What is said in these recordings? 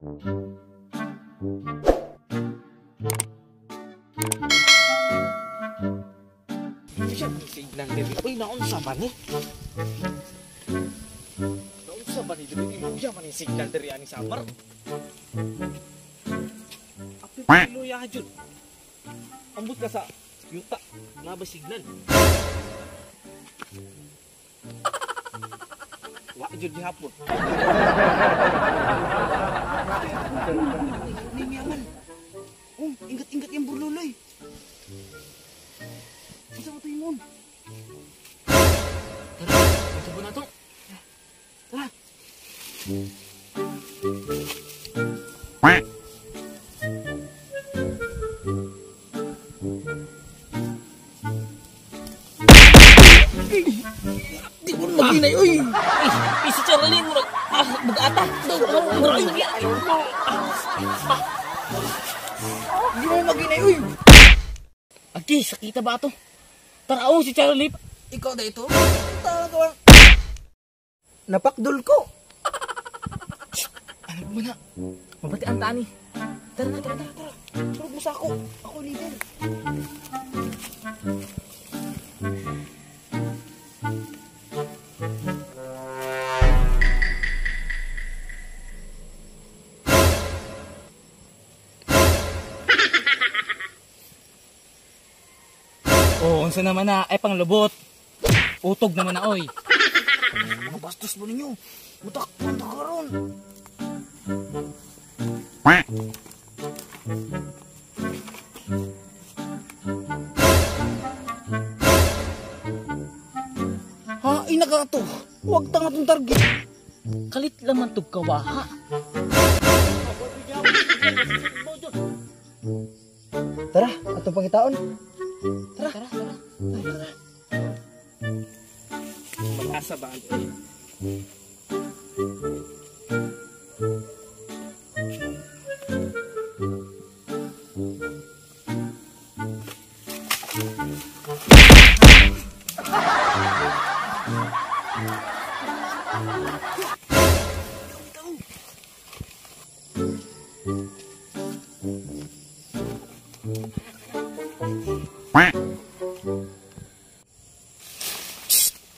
Siya signal diri. Uy, naunsa ba ni? Naunsa ba ni diri? Iluya man yung signal diri ani Samar. Api iluya jud. Ambot ka sa yuta. Naba signal. Wa jud gihapon. Ni aman. Ingat-ingat yung burluloy. Bisa mo tingin. Tara, coba na to. Tara. Di mo maginay, uy. Isa Charlie mo mag-atak. Di mo maginay, uy. Agi, sakita ba ito? Tara, si Charlie. Ikaw na ito? Napakdul ko. Ano mo na? Mabati ang tani. Tara. Turog mo sa ako. Ako leader. Oh, unsa naman na ay panglubot. Utog naman na oy. Mga bastos mo ninyo. Utak karon. Ha, inaga to. Huwag tanga tong target. Kalit laman tug kawaha. Tara, atong pangitaon. Tara. Mag-asa ba ito?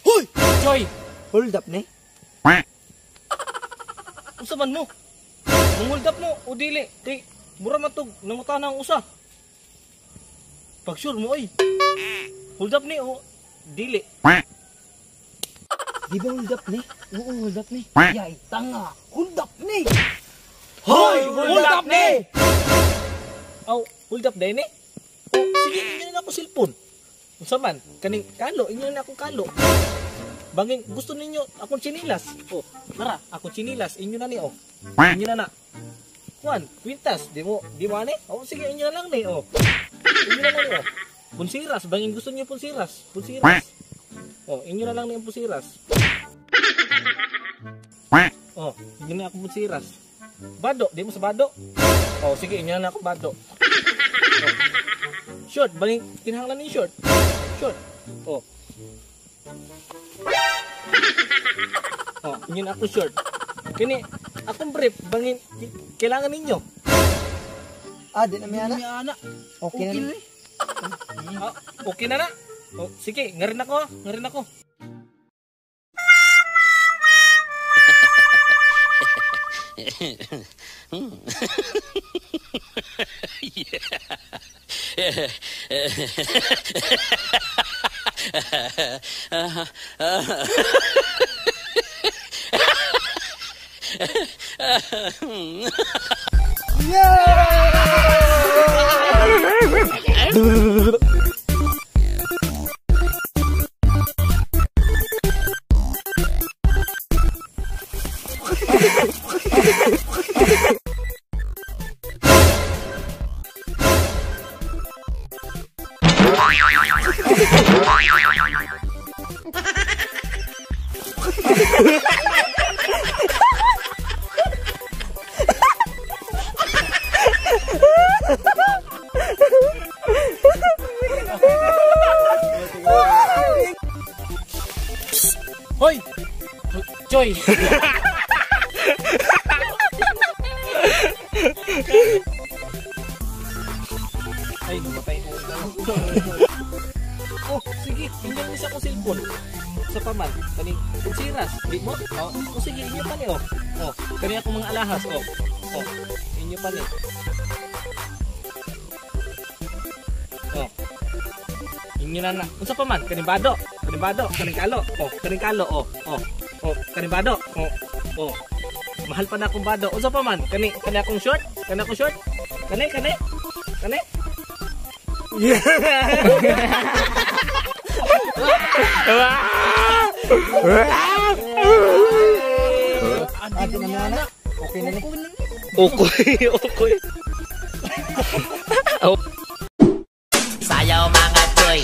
Hoy! Joy! Hold up ni? Usa man mo? Nung hold up mo, o dili? Kay, mura matog, nangutana ang usa. Pag sure mo, oy. Hold up ni, o dili? Di ba hold up ni? Oo, hold up ni. Yay, tanga! Hold up ni! Hoy! Hold up ni! Aw, hold up day ni? O, sige, inyo na ako silpon. Unsa man, kaning kalo, inyo na akong kalo. Banging gusto ninyo akong chinilas. Oh, tara, akong chinilas, inyo na ni oh. Inyo na. Juan, kwintas, di mo ani? Oh, sige, inyo na lang ni oh. Inyo na lang ni oh. Punsiras, banging gusto niyo punsiras. Oh, inyo na lang ni ang punsiras. Oh, inyo na akong punsiras. Bado, di mo sa bado. Oh, sige, inyo na ako bado. Oh. Short, banging kinahanglan ni short. Short. Oh. Oh, inyo na ako short. Kini, akong brief, bangin, kailangan ninyo. Di na may anak. Okay na. Okay na na. Oh, sige, ngarin ako. Hoy! Joy! Usa pa man, kaning pulsiras, di mo? Oh, o sige inyo pa ni oh. Oh, kani ako mga alahas oh. Oh, inyo pa ni. Oh. Inyo na na. Unsa pa man, kaning bado, kaning kalo. Oh, kaning kalo oh. Oh. Oh, kaning bado. Oh. Oh. Mahal pa na akong bado. Unsa pa man, kani akong short, kani akong short. Kani. Yeah. Ate na na. Okay na ni. Okay. Sayaw mga choy.